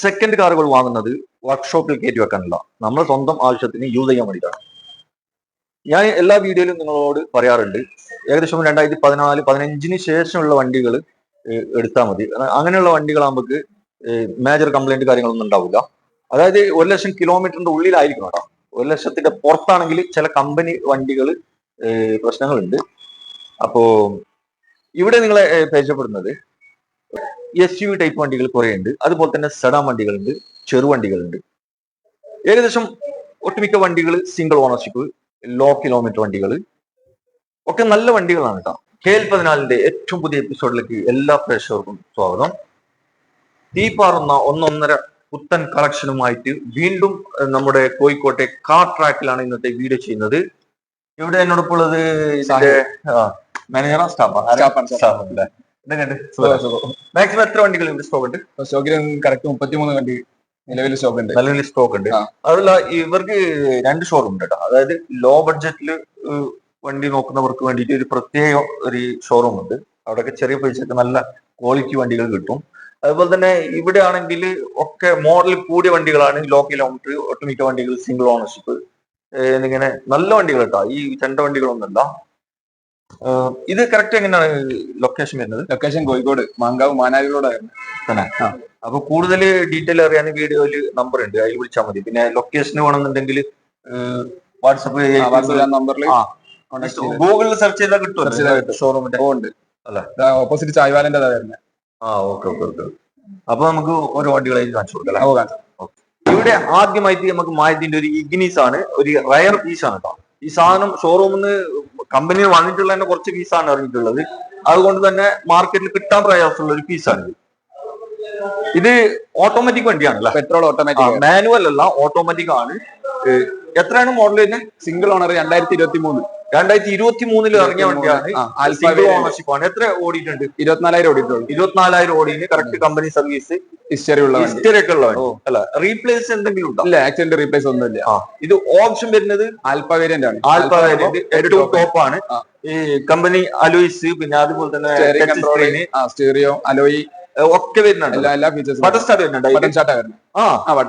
Second കാറുകൾ വാങ്ങുന്നത് വർക്ക്ഷോപ്പിൽ കയറ്റി വെക്കാനല്ല, നമ്മുടെ സ്വന്തം ആവശ്യത്തിന് യൂസ് ചെയ്യാൻ വേണ്ടിയിട്ടാണ്. ഞാൻ എല്ലാ വീഡിയോയിലും നിങ്ങളോട് പറയാറുണ്ട്, ഏകദേശം 2014-15 ശേഷമുള്ള വണ്ടികൾ എടുത്താൽ മതി. അങ്ങനെയുള്ള വണ്ടികളാകുമ്പോൾ മേജർ കംപ്ലൈന്റ് കാര്യങ്ങളൊന്നും ഉണ്ടാവില്ല. അതായത് 1,00,000 കിലോമീറ്ററിന്റെ ഉള്ളിലായിരിക്കും കേട്ടോ. 1,00,000ത്തിന്റെ പുറത്താണെങ്കിൽ ചില കമ്പനി വണ്ടികൾ പ്രശ്നങ്ങളുണ്ട്. അപ്പോ ഇവിടെ നിങ്ങളെ പരിചയപ്പെടുന്നത് SUV ടൈപ്പ് വണ്ടികൾ കുറെ ഉണ്ട്. അതുപോലെ തന്നെ സെഡാൻ വണ്ടികളുണ്ട്, ചെറുവണ്ടികളുണ്ട്. ഏകദേശം ഒട്ടുമിക്ക വണ്ടികൾ സിംഗിൾ ഓണർഷിപ്പ്, ലോ കിലോമീറ്റർ വണ്ടികൾ ഒക്കെ നല്ല വണ്ടികളാണ് കേട്ടോ. KL14ന്റെ ഏറ്റവും പുതിയ എപ്പിസോഡിലേക്ക് എല്ലാ പ്രേക്ഷകർക്കും സ്വാഗതം. തീപാറുന്ന ഒന്നൊന്നര പുത്തൻ കളക്ഷനുമായിട്ട് വീണ്ടും നമ്മുടെ കോഴിക്കോട്ടെ കാർ ട്രാക്കിലാണ് ഇന്നത്തെ വീഡിയോ ചെയ്യുന്നത്. ഇവിടെ എന്നോടൊപ്പം ഉള്ളത് മാനേജറാ സ്റ്റാഫാണ്. മാക്സിമം എത്ര വണ്ടികൾ ഇവിടെ സ്റ്റോക്ക് ഉണ്ട്? സ്റ്റോക്കിൽ കറക്റ്റ് 33 വണ്ടി നിലവിൽ സ്റ്റോക്ക് ഉണ്ട്. നിലവിൽ സ്റ്റോക്ക് ഉണ്ട്. അതല്ല, ഇവർക്ക് 2 ഷോറൂം ഉണ്ട് കേട്ടോ. അതായത് ലോ ബഡ്ജറ്റില് വണ്ടി നോക്കുന്നവർക്ക് വേണ്ടിയിട്ട് ഒരു പ്രത്യേക ഒരു ഷോറൂം ഉണ്ട്. അവിടെയൊക്കെ ചെറിയ പൈസക്ക് നല്ല ക്വാളിറ്റി വണ്ടികൾ കിട്ടും. അതുപോലെ തന്നെ ഇവിടെ ആണെങ്കിൽ ഒക്കെ മോഡൽ കൂടിയ വണ്ടികളാണ്. ലോ കിലോമീറ്റർ, ഒട്ടുമിക്ക വണ്ടികൾ സിംഗിൾ ഓണർഷിപ്പ്, എന്നിങ്ങനെ നല്ല വണ്ടികൾ കേട്ടോ. ഈ ചെണ്ട വണ്ടികളൊന്നുമല്ല. ഇത് കറക്റ്റ് എങ്ങനെയാണ് ലൊക്കേഷൻ വരുന്നത്? ലൊക്കേഷൻ കോഴിക്കോട് മാങ്കാവ് മാനാരി റോഡായിരുന്നു തന്നെ. അപ്പൊ കൂടുതൽ ഡീറ്റെയിൽ അറിയാൻ വീഡിയോയിൽ നമ്പർ ഉണ്ട്, അതിൽ വിളിച്ചാൽ മതി. പിന്നെ ലൊക്കേഷൻ വേണമെന്നുണ്ടെങ്കിൽ വാട്സപ്പ് നമ്പറിൽ ഗൂഗിളിൽ സെർച്ച് ചെയ്താൽ കിട്ടും ഷോറൂമിന്റെ. അല്ല, ഓപ്പോസിറ്റ് ചായ്വാലിന്റെ വരുന്നത്. ഓക്കെ. അപ്പൊ നമുക്ക് ഓരോ വണ്ടികളായി കാണിച്ചു കൊടുക്കാം. ഇവിടെ ആദ്യമായിട്ട് നമുക്ക് മാരുതിന്റെ ഒരു ഇഗ്നിസ് ആണ്, ഒരു റയർ പീസ് ആണ് കേട്ടോ. ഈ സാധനം ഷോറൂമിൽ നിന്ന് കമ്പനി വന്നിട്ടുള്ള തന്നെ കുറച്ച് പീസാണ് ഇറങ്ങിയിട്ടുള്ളത്. അതുകൊണ്ട് തന്നെ മാർക്കറ്റിൽ കിട്ടാൻ പ്രയാസമുള്ള ഒരു പീസാണ് ഇത്. ഓട്ടോമാറ്റിക് വണ്ടിയാണല്ലോ, പെട്രോൾ ഓട്ടോമാറ്റിക്, മാനുവൽ അല്ല, ഓട്ടോമാറ്റിക് ആണ്. എത്രയാണ് മോഡൽ തന്നെ? സിംഗിൾ ഓണർ 2023 ഇറങ്ങിയ വണ്ടിയാണ്. സിംഗിൾ ഓണർഷിപ്പ് ആണ്. എത്ര ഓടിയിട്ടുണ്ട്? 24,000 ഓടിയിട്ടുള്ളൂ. 24,000 ഓടിന് കറക്റ്റ് കമ്പനി സർവീസ് ഹിസ്റ്ററി ഒക്കെ ഉള്ള വണ്ടി അല്ല. റീപ്ലേസ് എന്തെങ്കിലും ഉണ്ടോ? ഇല്ല, ആക്സിഡന്റ് റീപ്ലേസ് ഒന്നുമില്ല. ഇത് ഓപ്ഷൻ വരുന്നത് ആൽഫ വേരിയന്റ് ആണ്. ആൽഫ വേരിയന്റ് ഏറ്റവും ടോപ്പ് ആണ്. ഈ കമ്പനി അലോയ്സ്, പിന്നെ അതുപോലെ തന്നെ സ്റ്റീറിയോ, അലോയി ഒക്കെ വരുന്നുണ്ട്. എല്ലാ ഫീച്ചേഴ്സും. ബട്ടൺ സ്റ്റാർട്ട് വരുന്നുണ്ട്. ബട്ടൺ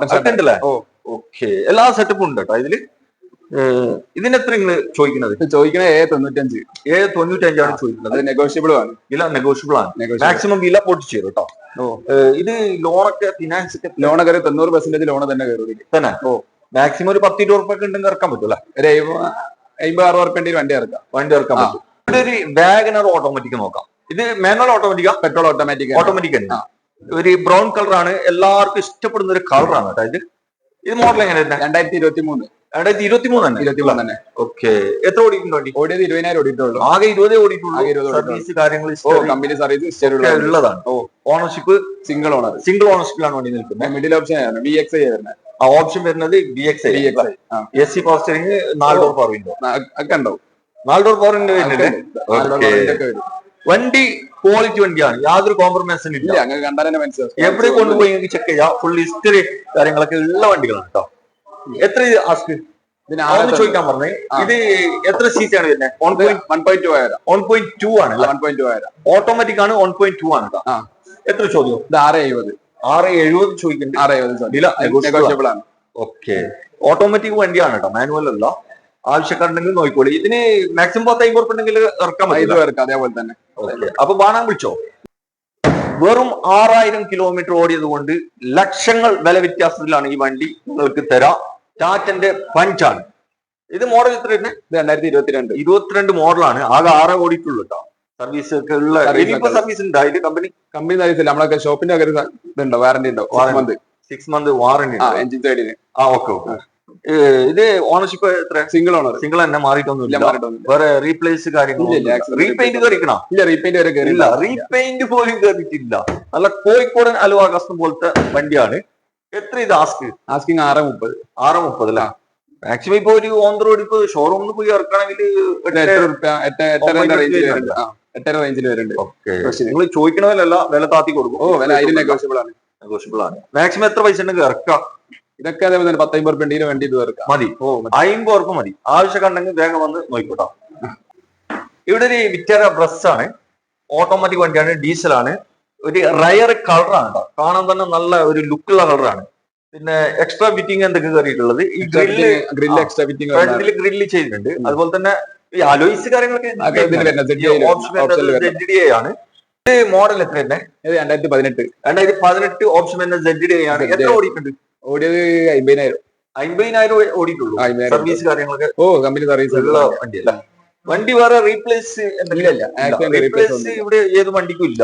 സ്റ്റാർട്ട് ഉണ്ടല്ലേ? ഓക്കെ, എല്ലാ സെറ്റപ്പും ഉണ്ട് കേട്ടോ ഇതില്. ഇതിനെത്ര നിങ്ങൾ ചോദിക്കുന്നത്? ചോദിക്കണേ 95 ആണ് ചോദിക്കുന്നത്. നെഗോഷ്യബിൾ ആണ്. വില നെഗോഷ്യബിൾ ആണ്. മാക്സിമം വില പൊട്ടിച്ചു തരും കേട്ടോ. ഇത് ലോണൊക്കെ ഫിനാൻസ് ഒക്കെ ലോണൊക്കെ 90% ലോണ് തന്നെ കയറി തന്നെ. മാക്സിമം ഒരു 10-20 ഉറുപ്പൊക്കെ ഉണ്ടെങ്കിൽ ഇറക്കാൻ പറ്റൂല. ഒരു 50-60 ഉറുപ്പിന്റെ വണ്ടി ഇറക്കാം പറ്റും. ഇവിടെ ഒരു വാഗനർ ഓട്ടോമാറ്റിക് നോക്കാം. ഇത് മാനുവൽ ഓട്ടോമാറ്റിക്കാ? പെട്രോൾ ഓട്ടോമാറ്റിക് തന്നെ. ഒരു ബ്രൗൺ കളറാണ്, എല്ലാവർക്കും ഇഷ്ടപ്പെടുന്ന ഒരു കളറാണ് കേട്ടോ. ഇത് മോഡൽ എങ്ങനെയാ? 2023 തന്നെ. ഓക്കെ, എത്ര ഓടിയിട്ടുണ്ട് വണ്ടി? ഓടിയത് 20,000 ഓടിയിട്ടുള്ളൂ. ആകെ 20 ഓടിയിട്ടുള്ളൂ. സർവീസ് കാര്യങ്ങൾ കമ്പനി സർവീസ് ഉള്ളതാണ്. ഓണർഷിപ്പ് സിംഗിൾ ഓണർഷിപ്പിലാണ് വണ്ടി നിൽക്കുന്നത്. മിഡിൽ ഓപ്ഷൻ ആണ് VXI വരുന്നത്. ഓപ്ഷൻ വരുന്നത് VXI. AC power steering, 4 door power window ഒക്കെ ഉണ്ടാവും. 4 ഡോർ പവർ വിൻഡോ വരുന്നുണ്ട്. വണ്ടി ക്വാളിറ്റി വണ്ടിയാണ്, യാതൊരു കോംപ്രമൈസും ഇല്ല. അങ്ങനെ കണ്ടാൽ തന്നെ മനസ്സിലാവും. എവിടെ കൊണ്ടുപോയി ചെക്ക് ചെയ്യാം. ഫുൾ ഹിസ്റ്ററി കാര്യങ്ങളൊക്കെ ഉള്ള വണ്ടികളാണ് കേട്ടോ. എത്ര ആസ്ക് ചോദിക്കാൻ പറഞ്ഞേ? ഇത് എത്ര സീറ്റ് ആണ് വരുന്നത്? 1.2 ആണ്. 1.2 ഓട്ടോമാറ്റിക് ആണ്. 1.2 ആണ് കേട്ടോ. എത്ര ചോദ്യം? ഇത് 670 ചോദിക്കുന്നുണ്ട്. നെഗോഷ്യബിൾ ആണ്. ഓക്കെ, ഓട്ടോമാറ്റിക് വണ്ടിയാണ് കേട്ടോ, മാനുവൽ അല്ല. ആവശ്യക്കാരുണ്ടെങ്കിൽ നോക്കിക്കോളി. ഇതിന് മാക്സിമം 10-50 ഉറുപ്പ് ഉണ്ടെങ്കിൽ ഇറക്കാൻ പറ്റും. അതേപോലെ തന്നെ. അപ്പൊ ബാണാൻ വിളിച്ചോ. വെറും 6,000 കിലോമീറ്റർ ഓടിയത് കൊണ്ട് ലക്ഷങ്ങൾ വില വ്യത്യാസത്തിലാണ് ഈ വണ്ടി നിങ്ങൾക്ക് തരാം. ടാറ്റന്റെ പഞ്ചാണ്. ഇത് മോഡൽ എത്ര? 2022 മോഡലാണ്. ആകെ 6 ഓടിയിട്ടുള്ളൂ കേട്ടോ. സർവീസ് ഒക്കെ ഉള്ള സർവീസ് ഉണ്ട്. അതില് കമ്പനി സർവീസ് ഇല്ല. നമ്മളൊക്കെ ഷോപ്പിന്റെ ഇതുണ്ടോ, വാറന്റി ഉണ്ടോ? 6 മന്ത് വാറന്റി എഞ്ചിൻ സൈഡിന്. ഓക്കെ. ഇത് ഓണർഷിപ്പ് എത്ര? സിംഗിൾ തന്നെ, മാറിയിട്ടൊന്നുമില്ല. വേറെ റീപ്ലേസ് കാര്യങ്ങളില്ല. റീപെയിന്റ് കയറിക്കണോ? ഇല്ല, റീപെയിന്റ് വരെ കയറില്ല. റീപെയിന്റ് പോലും കയറിയിട്ടില്ല. നല്ല കോഴിക്കോടൻ അലുവ കസ്റ്റം പോലത്തെ വണ്ടിയാണ്. എത്ര ഇത് ആസ്കിങ്? 630 അല്ല. മാക്സിമം ഇപ്പൊ ഒരു ഓൺ റോഡ് ഇപ്പൊ ഷോറൂമിൽ പോയി ഇറക്കണമെങ്കിൽ 8 റേഞ്ചിൽ വരുന്നുണ്ട്. ഓക്കെ, നിങ്ങൾ ചോദിക്കണമല്ല, വില താത്തി കൊടുക്കും. വില നെഗോഷ്യബിൾ ആണ്. മാക്സിമം എത്ര പൈസ ഉണ്ടെങ്കിൽ ഇറക്കാം. ഇതൊക്കെ അതേപോലെ 10-50 ഉറുപ്പിന്റെ വണ്ടി ഇത് ഇറക്കാം. മതി. 50 ഉറുപ്പ് മതി. ആവശ്യമുണ്ടെങ്കിൽ വേഗം വന്ന് നോക്കിക്കോട്ടോ. ഇവിടെ ഒരു വിറ്റാര ബ്രസ് ആണ്. ഓട്ടോമാറ്റിക് വണ്ടിയാണ്, ഡീസലാണ്. ഒരു റയർ കളറാണ് കേട്ടോ, കാണാൻ തന്നെ നല്ല ഒരു ലുക്കുള്ള കളറാണ്. പിന്നെ എക്സ്ട്രാ ഫിറ്റിംഗ് എന്തൊക്കെ കയറിയിട്ടുള്ളത്, ഈ ഗ്രില്ല് ഗ്രില്ല് എക്സ്ട്രാ ഫിറ്റിംഗ് ഫ്രണ്ടിൽ ഗ്രില്ല് ചെയ്തിട്ടുണ്ട്. അതുപോലെ തന്നെ ഈ അലോയ്സ് കാര്യങ്ങളൊക്കെ ZDA ആണ്. ഇത് മോഡൽ എത്ര തന്നെ? 2018 ഓപ്ഷൻ തന്നെ ZDA ആണ്. എത്ര ഓടിയിട്ടുണ്ട്? ഓടിയത് 50,000. 50,000 ഓടിയിട്ടുള്ളൂ. സർവീസ് കാര്യങ്ങളൊക്കെ കമ്പനി സർവീസ് ഉള്ള വണ്ടിയല്ല. വണ്ടി വേറെ റീപ്ലേസ് റീപ്ലേസ് ഇവിടെ ഏത് വണ്ടിക്കും ഇല്ല.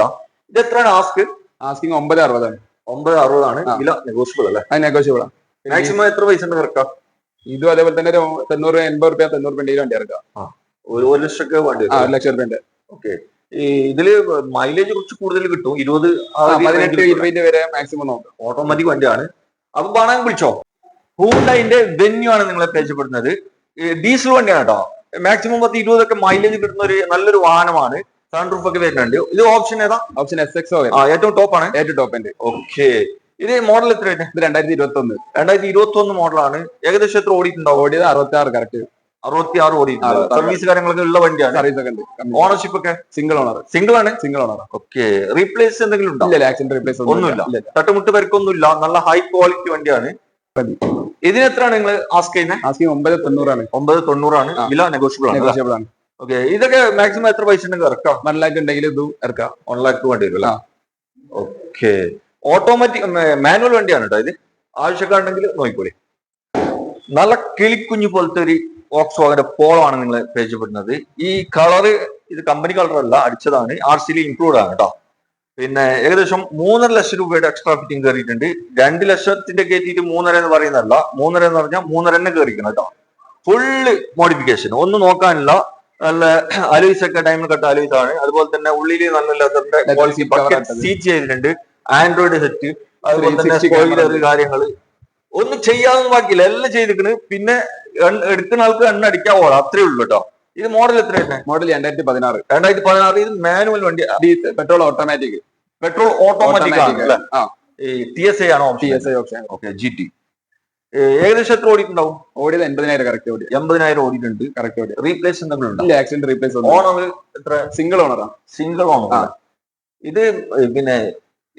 ഇത് എത്രയാണ് ആസ്ക്? ആസ്കിങ് 960 960 വില നെഗോഷ്യബിൾ അല്ലേ? നെഗോഷ്യബിൾ ആണ്. മാക്സിമം എത്ര പൈസ ഇറക്കാം? ഇതും അതേപോലെ തന്നെ ഒരു 90-80 വണ്ടി ഇറക്കാം. 1 ലക്ഷമൊക്കെ വണ്ടി 1 ലക്ഷം രൂപ. ഓക്കെ. ഈ ഇതില് മൈലേജ് കുറച്ച് കൂടുതൽ കിട്ടും. 18-20 വരെ മാക്സിമം നോക്കാം. ഓട്ടോമാറ്റിക് വണ്ടിയാണ്. അപ്പൊ വേണമെങ്കിൽ വിളിച്ചോ. ഹ്യുണ്ടായിന്റെ വെന്യൂ ആണ് നിങ്ങളെ പരിചയപ്പെടുന്നത്. ഡീസൽ വണ്ടിയാണ് കേട്ടോ. മാക്സിമം 10-20 ഒക്കെ മൈലേജ് കിട്ടുന്ന ഒരു നല്ലൊരു വാഹനമാണ്. സൺറൂഫ് ഒക്കെ വരുന്നുണ്ട്. ഇത് ഓപ്ഷൻ ഏതാ? ഓപ്ഷൻ SX ഏറ്റവും ടോപ്പ് ആണ്. ഏറ്റവും ടോപ്പ് ഉണ്ട്. ഓക്കെ. ഇത് മോഡൽ എത്ര? ഇത് 2021. 2021 മോഡലാണ്. ഏകദേശം എത്ര ഓടിയിട്ടുണ്ടാവും? ഓടിയത് 66 കറക്റ്റ്. 66 ഓടിയിട്ടുണ്ട്. സർവീസ് കാര്യങ്ങളൊക്കെ ഉള്ള വണ്ടിയാണ്. സർവീസ് ഒക്കെ ഉണ്ട്. ഓണർഷിപ്പ് ഒക്കെ സിംഗിൾ ഓണർ. സിംഗിൾ ആണ്. Single owner. ഓക്കെ. റീപ്ലേസ് എന്തെങ്കിലും ഉണ്ടോ? ഇല്ല, ആക്സിഡന്റ് റീപ്ലേസ് ഒന്നുമില്ല. തട്ടുമുട്ട് പരിക്കൊന്നുമില്ല. നല്ല ഹൈ ക്വാളിറ്റി വണ്ടിയാണ്. ഇതിന് എത്രയാണ് നിങ്ങൾ ആസ്ക് ചെയ്യുന്നത്? ആസ്കിങ് 990 990 വില നെഗോഷ്യബിൾ ആണ്. ഓക്കെ. ഇതൊക്കെ മാക്സിമം എത്ര പൈസ ഉണ്ടെങ്കിൽ ഇറക്കാം? 1 ലാക്ക് ഉണ്ടെങ്കിൽ ഇതും ഇറക്കാം. 1 ലാക്ക് വേണ്ടി വരും. ഓക്കെ. ഓട്ടോമാറ്റിക് മാനുവൽ വണ്ടിയാണ് കേട്ടോ ഇത്. ആവശ്യക്കാരുണ്ടെങ്കിൽ നോക്കിക്കോളി. നല്ല കിളിക്കുഞ്ഞു പോലത്തെ ഒരു വോക്സ് വാഗന്റെ പോളോ ആണ് നിങ്ങൾ പരിചയപ്പെടുന്നത്. ഈ കളറ് ഇത് കമ്പനി കളർ അല്ല, അടിച്ചതാണ്. RC ഇൻക്ലൂഡ് ആണ് കേട്ടോ. പിന്നെ ഏകദേശം 3.5 ലക്ഷം രൂപയുടെ എക്സ്ട്രാ ഫിറ്റിംഗ് കയറിയിട്ടുണ്ട്. 2 ലക്ഷത്തിന്റെ കയറ്റിയിട്ട് 3.5 എന്ന് പറയുന്നതല്ല. 3.5 എന്ന് പറഞ്ഞാൽ 3.5 തന്നെ കയറിക്കണം കേട്ടോ. ഫുള്ള് മോഡിഫിക്കേഷൻ, ഒന്നും നോക്കാനില്ല. നല്ല അലോയ്സ് ഒക്കെ ഡയമണ്ട് കട്ട് അലോയ്സ് ആണ്. അതുപോലെ തന്നെ ഉള്ളിൽ നല്ല ലെതറിന്റെ സീറ്റ് ചെയ്തിട്ടുണ്ട്. ആൻഡ്രോയിഡ് സെറ്റ്, അതുപോലെ തന്നെ സ്പോയിലർ കാര്യങ്ങള് ഒന്നും ചെയ്യാതെ ബാക്കിയില്ല, എല്ലാം ചെയ്തിരിക്കണ്. പിന്നെ എടുക്കുന്ന ആൾക്ക് എണ്ണ പോകാം, അത്രേ ഉള്ളൂ കേട്ടോ. ഇത് മോഡൽ എത്ര തന്നെ? മോഡൽ 2016. 2016. ഇത് മാനുവൽ വണ്ടി, പെട്രോൾ ഓട്ടോമാറ്റിക്. പെട്രോൾ ഓട്ടോമാറ്റിക് ആണ്. TSI ആണോ? TSI option. ഓക്കെ. GT. ഏകദേശം എത്ര ഓടിയിട്ടുണ്ടാവും? ഓടിയത് 80,000 കറക്റ്റ് ഓടി. 80,000 ഓടിയിട്ടുണ്ട്. കറക്റ്റ് ഓടി. റീപ്ലേസ് എന്തെങ്കിലും ഉണ്ടോ? ഇല്ല, ആക്സിഡന്റ് റീപ്ലേസ്. ഓണർ എത്ര? സിംഗിൾ ഓണറാ. Single owner. ഇത് പിന്നെ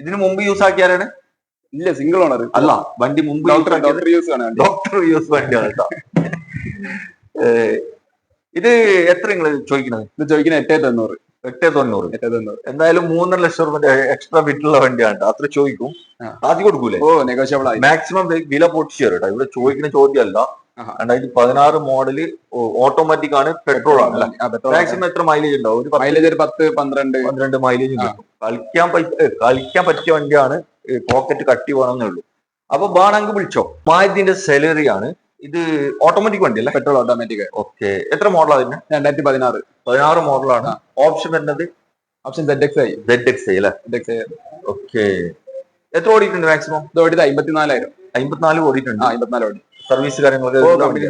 ഇതിന് മുമ്പ് യൂസ് ആക്കിയാലാണ്? ഇല്ല, സിംഗിൾ ഓണർ അല്ല, വണ്ടി മുമ്പ് ഡോക്ടർ യൂസ് ആണ്. ഡോക്ടർ യൂസ് വണ്ടിയാണ് കേട്ടോ. ഇത് എത്ര നിങ്ങൾ ചോദിക്കുന്നത്? ഇത് ചോദിക്കുന്നത് 8,900. 8,900. എന്തായാലും 3.5 ലക്ഷം രൂപ എക്സ്ട്രാ ഫിറ്റുള്ള വണ്ടിയാണ്. അത്ര ചോദിക്കും. ആദ്യം കൊടുക്കൂലേ? നെഗോഷ്യബിൾ ആയി. മാക്സിമം വില പൊട്ടിച്ചു കേട്ടോ. ഇവിടെ ചോദിക്കുന്ന ചോദ്യമല്ല. 2016 മോഡല് ഓട്ടോമാറ്റിക് ആണ്, പെട്രോൾ ആണ്. മാക്സിമം എത്ര മൈലേജ് ഉണ്ടാവും? മൈലേജ് ഒരു 10-12 മൈലേജ് കിട്ടും. കളിക്കാൻ പറ്റിയ വണ്ടിയാണ്. പോക്കറ്റ് കട്ടി വേണമെന്നേ ഉള്ളൂ. അപ്പൊ ബാണെങ്കിൽ വിളിച്ചോ. മാരുതിന്റെ സെലറി ആണ് ഇത്. ഓട്ടോമാറ്റിക് വണ്ടി അല്ലേ? Petrol automatic. ഓക്കെ. എത്ര മോഡലാണ് ഇതിന്? 2016 മോഡലാണ്. ഓപ്ഷൻ വരുന്നത് ഓപ്ഷൻ ZXi അല്ലേ? ഓക്കെ. എത്ര ഓടിയിട്ടുണ്ട് മാക്സിമം? ഇത് ഓടിയത് 54,000. 54 ഓടിയിട്ടുണ്ട്. 54 ഓടി. സർവീസ് കാര്യങ്ങളൊക്കെ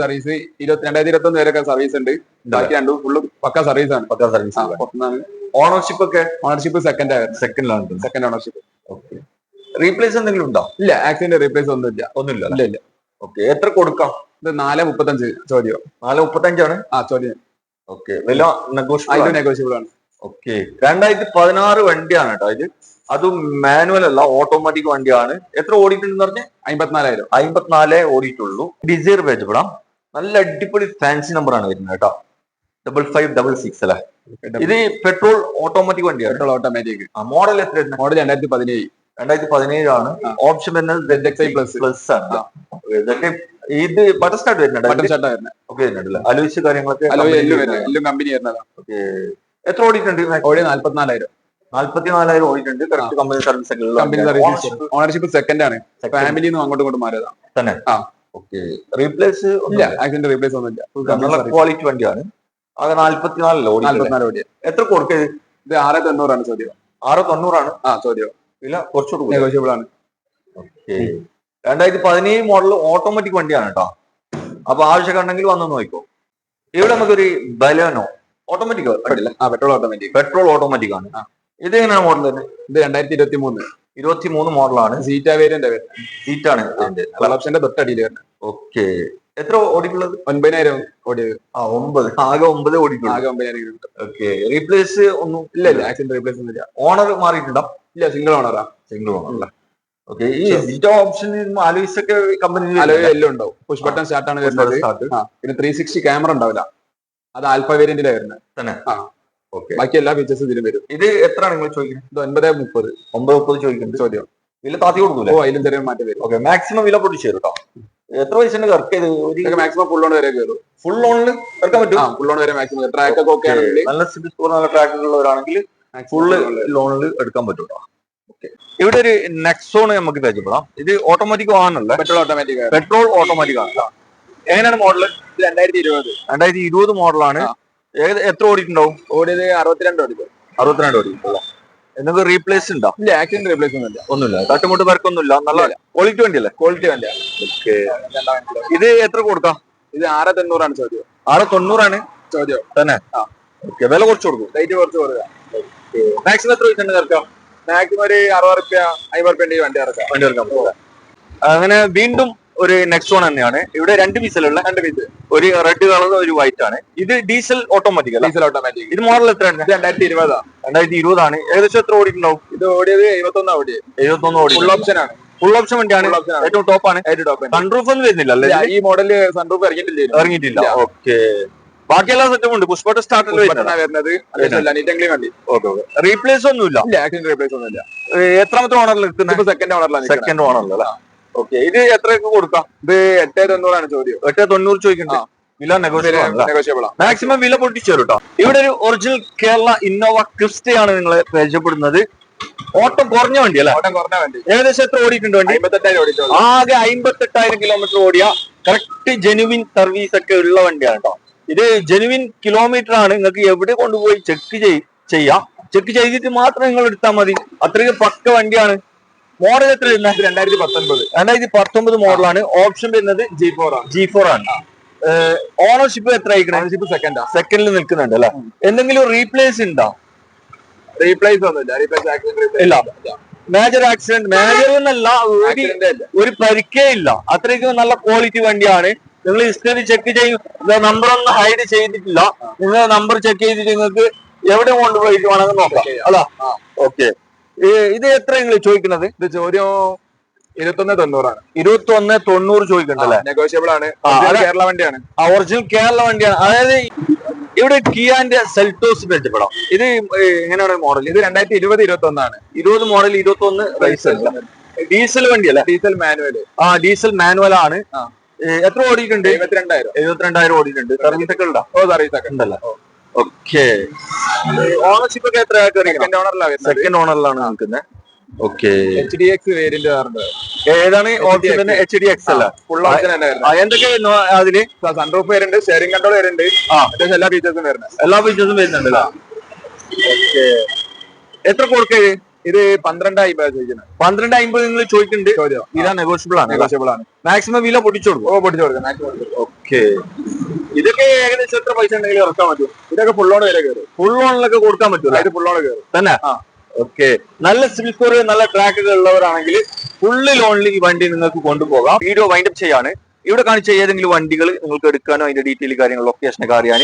സർവീസ് 2021 വരെയൊക്കെ സർവീസ് ഉണ്ട്. ബാക്കി രണ്ടും ഫുള്ള് പക്ക സർവീസ് ആണ്. പക്ക സർവീസ്. ഓണർഷിപ്പ് ഒക്കെ? ഓണർഷിപ്പ് സെക്കൻഡിലാണ്. Second ownership. ഓക്കെ. റീപ്ലേസ് എന്തെങ്കിലും ഉണ്ടോ? ഇല്ല, ആക്സിഡന്റ് റീപ്ലേസ് ഒന്നുമില്ല. ഇല്ല. ഓക്കെ. എത്ര കൊടുക്കാം? ഇത് 4.35 ചോദ്യം. 4.35 ആണ് ചോദ്യം. ഓക്കെ. വില നെഗോഷ്യബിൾ ആണ്. ഓക്കെ. 2016 വണ്ടിയാണ് കേട്ടോ ഇത്. അതും മാനുവൽ അല്ല, ഓട്ടോമാറ്റിക് വണ്ടിയാണ്. എത്ര ഓടിയിട്ടുണ്ടെന്ന് പറഞ്ഞ്? 54,000. 54 ഓടിയിട്ടുള്ളൂ. ഡിസൈർ പരിചയപ്പെടാം. നല്ല അടിപൊളി ഫാൻസി നമ്പർ ആണ് വരുന്നത് കേട്ടോ. 5566 അല്ലേ? ഇത് പെട്രോൾ ഓട്ടോമാറ്റിക് വണ്ടിയാണ്. Petrol automatic. മോഡൽ എത്ര? മോഡൽ 2017 ആണ്. ഓപ്ഷൻ വരുന്നത് ZXi പ്ലസ് ആണ്. ഇത് ബട്ടർ സ്റ്റാർട്ട് വരുന്നുണ്ട്. ഓക്കെ. അലോയ്സ് കാര്യങ്ങളൊക്കെ എല്ലാം കമ്പനി വരുന്നതാണ്. ഓക്കെ. എത്ര ഓടിയിട്ടുണ്ട്? 44,000. 44,000 ഓടിയിട്ടുണ്ട്. Correct company service. Company service. Ownership second ആണ്. ഫാമിലിന്ന് അങ്ങോട്ടും ഇങ്ങോട്ടും മാറിയതാണ് തന്നെ. ഓക്കെ. റീപ്ലേസ് ഇല്ല, ആക്സിഡന്റ് റീപ്ലേസ് ഒന്നുമില്ല. നല്ല ക്വാളിറ്റി വണ്ടിയാണ്. ആകെ 44 ഓടി. എത്ര കൊടുക്കത്? ഇത് 6,900 ആണ് ചോദ്യം. 6,900 ആണ് ചോദ്യം. ഇല്ല, കുറച്ചുകൂടി നെഗോഷ്യബിൾ ആണ്. ഓക്കെ. 2017 മോഡൽ ഓട്ടോമാറ്റിക് വണ്ടിയാണ് കേട്ടോ. അപ്പൊ ആവശ്യമുണ്ടെങ്കിൽ വന്ന് നോക്കിക്കോ. ഇവിടെ നമുക്കൊരു ബലോനോ ഓട്ടോമാറ്റിക് പെട്രോൾ ഓട്ടോമാറ്റിക് ആണ്. ഇത് എങ്ങനെയാണ് മോഡൽ തന്നെ? ഇത് 2023 മോഡലാണ്. സീറ്റാ വേരിയന്റ് സീറ്റാണ് ഓപ്ഷന്റെ തൊട്ടടിയിൽ വരുന്നത്. ഓക്കെ. എത്ര ഓടിക്കുള്ളത്? 9,000 ഓടിയത്. ആ 9, ആകെ 9 ഓടിക്കുള്ളൂ. ആകെ 9,000 കിലോമീറ്റർ. ഓക്കെ. റീപ്ലേസ് ഒന്നും ഇല്ല ആക്സിഡന്റ് റീപ്ലേസ് ഒന്നും ഇല്ല. ഓണർ മാറിയിട്ടുണ്ടോ? ഇല്ല, സിംഗിൾ ഓണറാ. സിംഗിൾ ഓണർ അല്ല. ഓക്കെ. ഈ ഡിജിറ്റൽ ഓപ്ഷൻ ആലോചിച്ച് ഒക്കെ കമ്പനി അലോയ് എല്ലാം ഉണ്ടാവും. പുഷ് ബട്ടൺ സ്റ്റാർട്ട് ആണ് വരുന്നത്. പിന്നെ 360 ക്യാമറ ഉണ്ടാവില്ല, അത് ആൽഫ വേരിയന്റിലാണ് വരുന്നത് തന്നെ. ഓക്കെ. ബാക്കി എല്ലാ ഫീച്ചേഴ്സും ഇതിലും വരും. ഇത് എത്രയാണ് നിങ്ങൾ ചോദിക്കുന്നത്? ഇത് 9,30. 9,30 ചോദിക്കുന്നത്. ചോദ്യം വില താത്തി കൊടുക്കൂല? ഓ, അതിലും ചെറിയ മാറ്റം വരും. ഓക്കെ. മാക്സിമം വില പൊട്ടിച്ചു തരും കേട്ടോ. എത്ര പൈസ വർക്ക് ചെയ്ത്? മാക്സിമം ഫുൾ ഓൺ വരെ കയറും. ഫുൾ ഓണിൽ ഇറക്കാൻ പറ്റും? ഫുൾ ഓൺ വരെ മാക്സിമം. ട്രാക്ക് ഒക്കെ ഓക്കെ ആണെങ്കിൽ, നല്ല സിബിൽ സ്കോർ നല്ല ട്രാക്ക് ഉള്ളവരാണെങ്കിൽ ഫുള്ള് ലോണിൽ എടുക്കാൻ പറ്റും കേട്ടോ. ഓക്കെ. ഇവിടെ ഒരു നെക്സോൺ നമുക്ക് പരിചയപ്പെടാം. ഇത് ഓട്ടോമാറ്റിക് വാഹനമല്ല, പെട്രോൾ ഓട്ടോമാറ്റിക്. പെട്രോൾ ഓട്ടോമാറ്റിക് ആണ്. എങ്ങനെയാണ് മോഡൽ? 2020. 2020 മോഡലാണ്. എത്ര ഓടിയിട്ടുണ്ടാവും? ഓടിയത് 62 ഓടിക്കും. 62 ഓടിയിട്ടുള്ള. എന്തെങ്കിലും റീപ്ലേസ് ഉണ്ടോ? ഇല്ല, ആക്സിഡന്റ് റീപ്ലേസ് ഒന്നുമില്ല. തട്ടുമുട്ട് വർക്കൊന്നുമില്ല. നല്ല ക്വാളിറ്റി വണ്ടിയല്ലേ? ക്വാളിറ്റി വണ്ടിയാണ്. ഓക്കെ. ഇത് എത്ര കൊടുക്കാം? ഇത് 6,900 ചോദ്യം. 6,900 ചോദ്യം തന്നെ. ഓക്കെ. വില കുറച്ച് കൊടുക്കും. റേറ്റ് കുറച്ച് കൊടുക്കുക. മാക്സിമം എത്ര പൈസ ഉണ്ട് ഇറക്കാം? മാക്സിമം ഒരു 60 റുപ്യ 50 റുപ്യ വണ്ടി ഇറക്കാം. വണ്ടി ഇറക്കാൻ പോകുക. അങ്ങനെ വീണ്ടും ഒരു നെക്സോൺ തന്നെയാണ്. ഇവിടെ 2 പീസിലുള്ള 2 പീസ്. ഒരു റെഡ് കളർ, ഒരു വൈറ്റ് ആണ്. ഇത് ഡീസൽ ഓട്ടോമാറ്റിക് അല്ല? Diesel automatic. ഇത് മോഡൽ എത്രയാണ്? 2020. 2020 ആണ്. ഏകദേശം എത്ര ഓടിയിട്ടുണ്ടാവും? ഇത് ഓടിയത് 71 ഓടിയത്. 71 ഓടി. ഫുൾ ഓപ്ഷൻ ആണ്. ഫുൾ ഓപ്ഷൻ വണ്ടിയാണ്. ഏറ്റവും ടോപ്പ് ആണ്. സൺറൂഫ് ഒന്നും വരുന്നില്ല അല്ലേ? ഈ മോഡല് സൺറൂഫ് ഇറങ്ങിയിട്ടില്ല. ഓക്കെ. ബാക്കി എല്ലാ സെറ്റും ഉണ്ട്. പുഷ്പട്ട സ്റ്റാർട്ടർ വരുന്നത്. വണ്ടി. റീപ്ലേസ് ഒന്നുമില്ല. ആക്സിഡന്റ് റീപ്ലേസ് ഒന്നുമില്ല. എത്രാമത്തെ ഓണറിൽ എത്തുന്നത്? സെക്കൻഡ് ഓണറിലാണ്. സെക്കൻഡ് ഓണറിലല്ല. ഓക്കെ. ഇത് എത്രയൊക്കെ കൊടുക്കാം? ഇത് 8,900 ചോദ്യം. 8,900 ചോദിക്കുന്നുണ്ട്. വില നെഗോഷ്യബിൾ. മാക്സിമം വില പൊട്ടിച്ചേരും കേട്ടോ. ഇവിടെ ഒരു ഒറിജിനൽ കേരള ഇന്നോവ ക്രിസ്റ്റയാണ് നിങ്ങളെ പരിചയപ്പെടുന്നത്. ഓട്ടം കുറഞ്ഞ വണ്ടി അല്ലേ? ഓട്ടം കുറഞ്ഞ വണ്ടി. ഏകദേശം എത്ര ഓടിയിട്ടുണ്ട് വണ്ടി? 58,000 ഓടിയിട്ടുള്ളൂ. ആകെ 58,000 കിലോമീറ്റർ ഓടിയ കറക്റ്റ് ജെനുവിൻ സർവീസ് ഒക്കെ ഉള്ള വണ്ടിയാണ് കേട്ടോ. ഇത് ജെനുവിൻ കിലോമീറ്റർ ആണ്. നിങ്ങൾക്ക് എവിടെ കൊണ്ടുപോയി ചെയ്യാം. ചെക്ക് ചെയ്തിട്ട് മാത്രം നിങ്ങൾ എടുത്താൽ മതി. അത്രയ്ക്ക് പക്ക വണ്ടിയാണ്. മോഡൽ എത്ര വരുന്നത്? 2019 മോഡലാണ്. ഓപ്ഷൻ വരുന്നത് G4 ആണ്. ഓണർഷിപ്പ് എത്ര ആയിക്കണേ? ഓണർഷിപ്പ് സെക്കൻഡിൽ നിൽക്കുന്നുണ്ട് അല്ലെ? എന്തെങ്കിലും റീപ്ലേസ് ഉണ്ടോ? റീപ്ലേസ് ഒന്നുമില്ല. ഇല്ല. മേജർ ആക്സിഡന്റ്, മേജർ എന്നല്ല, ഒരു പരിക്കേ ഇല്ല. അത്രയ്ക്കും നല്ല ക്വാളിറ്റി വണ്ടിയാണ്. നിങ്ങൾ ഹിസ്റ്ററി ചെക്ക് ചെയ്യും. നമ്പർ ഒന്നും ഹൈഡ് ചെയ്തിട്ടില്ല. നിങ്ങൾ നമ്പർ ചെക്ക് ചെയ്തിട്ട് നിങ്ങൾക്ക് എവിടെ കൊണ്ടുപോയിട്ട് വേണമെങ്കിൽ നോക്കാം അല്ല? ഓക്കെ. ഇത് എത്ര നിങ്ങൾ ചോദിക്കുന്നത്? ഇത് ചോദ്യം 21,900 21,900 ചോദിക്കണ്ടല്ലേ? നെഗോഷ്യബിൾ ആണ്. കേരള വണ്ടിയാണ്. ഒറിജിനൽ കേരള വണ്ടിയാണ്. അതായത് ഇവിടെ കിയാന്റെ സെൽറ്റോസ് പരിചയപ്പെടാം. ഇത് എങ്ങനെയാണ് മോഡൽ? ഇത് 2020-21 ആണ്. 20 മോഡൽ, 21 റൈസ്. ഡീസൽ വണ്ടിയല്ലേ? Diesel manual. ഡീസൽ മാനുവൽ ആണ്. എത്ര ഓടിയിട്ടുണ്ട്? 72,000 ഓടിയിട്ടുണ്ട്. സർവീസ് ഒക്കെ ഉണ്ടോ? സർവീസ് ഒക്കെ ഉണ്ടല്ലോ. ഓക്കെ. ഓണർഷിപ്പ് ഒക്കെ എത്ര? സെക്കൻഡ് ഓണറിലാണ് നിൽക്കുന്നത്. ഓക്കെ. HDX വേരിയന്റ് ഏതാണ് ഓപ്ഷൻ? HDX അല്ല, ഫുൾ ഓപ്ഷൻ തന്നെ. എന്തൊക്കെ അതില്? സൺറൂഫ് വരുന്നുണ്ട്, സ്റ്റെയറിംഗ് കൺട്രോൾ വരുന്നുണ്ട്, അത്യാവശ്യം എല്ലാ ഫീച്ചേഴ്സും വരുന്നുണ്ട്. എല്ലാ ഫീച്ചേഴ്സും വരുന്നുണ്ടല്ലോ. എത്ര കൊടുക്കേ? ഇത് 12,50 ചോദിക്കുന്നത്. 12,50 നിങ്ങൾ ചോദിക്കുന്നുണ്ട്. വില നെഗോഷ്യബിൾ ആണ്. മാക്സിമം വില പൊട്ടിച്ചു കൊടുക്കും. ഓക്കെ. ഇതൊക്കെ ഏകദേശം എത്ര പൈസ ഉണ്ടെങ്കിലും ഇറക്കാൻ പറ്റും? ഇതൊക്കെ ഫുൾ ഓൺ വരെ കയറും. ഫുൾ ഓണിലൊക്കെ കൊടുക്കാൻ പറ്റും. ഫുൾ ഓൺ കയറും തന്നെ. ഓക്കെ. നല്ല സിവിൽ സ്കോർ, നല്ല ട്രാക്കുകൾ ഉള്ളവരാണെങ്കിൽ ഫുള്ള് ലോണിൽ ഈ വണ്ടി നിങ്ങൾക്ക് കൊണ്ടുപോകാം. വീഡിയോ വൈൻഡപ്പ് ചെയ്യാണ്. ഇവിടെ കാണിച്ച ഏതെങ്കിലും വണ്ടികൾ നിങ്ങൾക്ക് എടുക്കാനോ അതിന്റെ ഡീറ്റെയിൽ കാര്യങ്ങൾ ലൊക്കേഷനൊക്കെ അറിയാൻ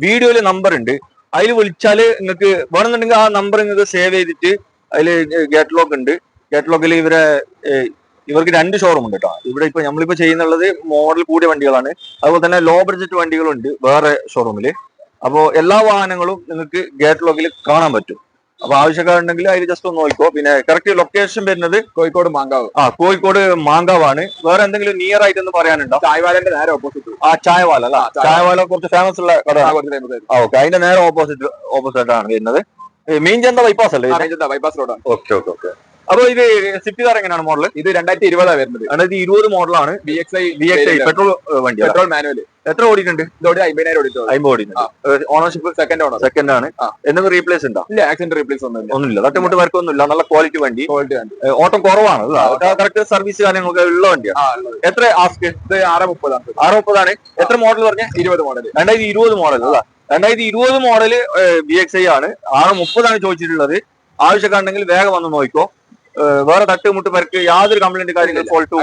വീഡിയോയിൽ നമ്പർ ഉണ്ട്. അതിൽ വിളിച്ചാൽ നിങ്ങൾക്ക് വേണമെന്നുണ്ടെങ്കിൽ ആ നമ്പർ നിങ്ങൾക്ക് സേവ് ചെയ്തിട്ട് അതിൽ ഗേറ്റ് ലോക്ക് ഉണ്ട്. ഗേറ്റ് ലോക്കിൽ ഇവർക്ക് 2 ഷോറൂം ഉണ്ട് കേട്ടോ. ഇവിടെ ഇപ്പൊ നമ്മളിപ്പോ ചെയ്യുന്നുള്ളത് മോഡൽ കൂടിയ വണ്ടികളാണ്. അതുപോലെ തന്നെ ലോ ബഡ്ജറ്റ് വണ്ടികളുണ്ട് വേറെ ഷോറൂമിൽ. അപ്പോൾ എല്ലാ വാഹനങ്ങളും നിങ്ങൾക്ക് ഗേറ്റ് ലോക്കിൽ കാണാൻ പറ്റും. അപ്പൊ ആവശ്യക്കാരുണ്ടെങ്കിൽ അതിൽ ജസ്റ്റ് ഒന്ന് നോക്കിക്കോ. പിന്നെ കറക്റ്റ് ലൊക്കേഷൻ വരുന്നത് കോഴിക്കോട് മാങ്കാവ്. കോഴിക്കോട് മാങ്കാവാണ്. വേറെ എന്തെങ്കിലും നിയർ ആയിട്ട് ഒന്ന് പറയാനുണ്ടോ? ചായവാലന്റെ നേരെ ഓപ്പോസിറ്റ്. ചായവാല അല്ല? ചായവാല കുറച്ച് ഫേമസ് ഉള്ള കട. ഓക്കെ. അതിന്റെ നേരെ ഓപ്പോസിറ്റ് ആണ് വരുന്നത്. മീൻചന്ത ബൈപ്പാസ് അല്ലേ? ബൈപ്പാസ് റോഡാണ്. ഓക്കെ. അപ്പൊ ഇത് സ്വിഫ്റ്റ് കാർ എങ്ങനെയാണ് മോഡൽ? ഇത് 2020 വരുന്നത്. 2020 മോഡലാണ്. VXI പെട്രോൾ വണ്ടി, പെട്രോൾ മാനുവൽ. എത്ര ഓടിയിട്ടുണ്ട്? ഇതോടെ 50,000 ഓടിയിട്ടുണ്ട്. 50 ഓടിയിട്ടുണ്ട്. ഓണർഷിപ്പ് സെക്കൻഡ് ആണ്. എന്തെങ്കിലും റീപ്ലേസ് ഉണ്ടോ? ഇല്ല, ആക്സിഡന്റ് റീപ്ലേസ് ഒന്നുമില്ല. തട്ടുമുട്ട് വർക്കൊന്നുമില്ല. നല്ല ക്വാളിറ്റി വണ്ടി. ഓട്ടം കുറവാണ്. കറക്റ്റ് സർവീസ് കാര്യങ്ങളൊക്കെ ഉള്ള വണ്ടിയാണ്. എത്ര ആസ്ക്? ഇത് 630 ആണ്. എത്ര മോഡൽ പറഞ്ഞ? 20 മോഡൽ. 2020 മോഡൽ അല്ല? 2020 മോഡല് VXI ആണ്. 630 ചോദിച്ചിട്ടുള്ളത്. ആവശ്യക്കാരുണ്ടെങ്കിൽ വേഗം വന്ന് നോക്കിക്കോ. വേറെ തട്ടുമുട്ട് പരക്ക് യാതൊരു കംപ്ലൈന്റ് കാര്യങ്ങൾ ഫോൾട്ട്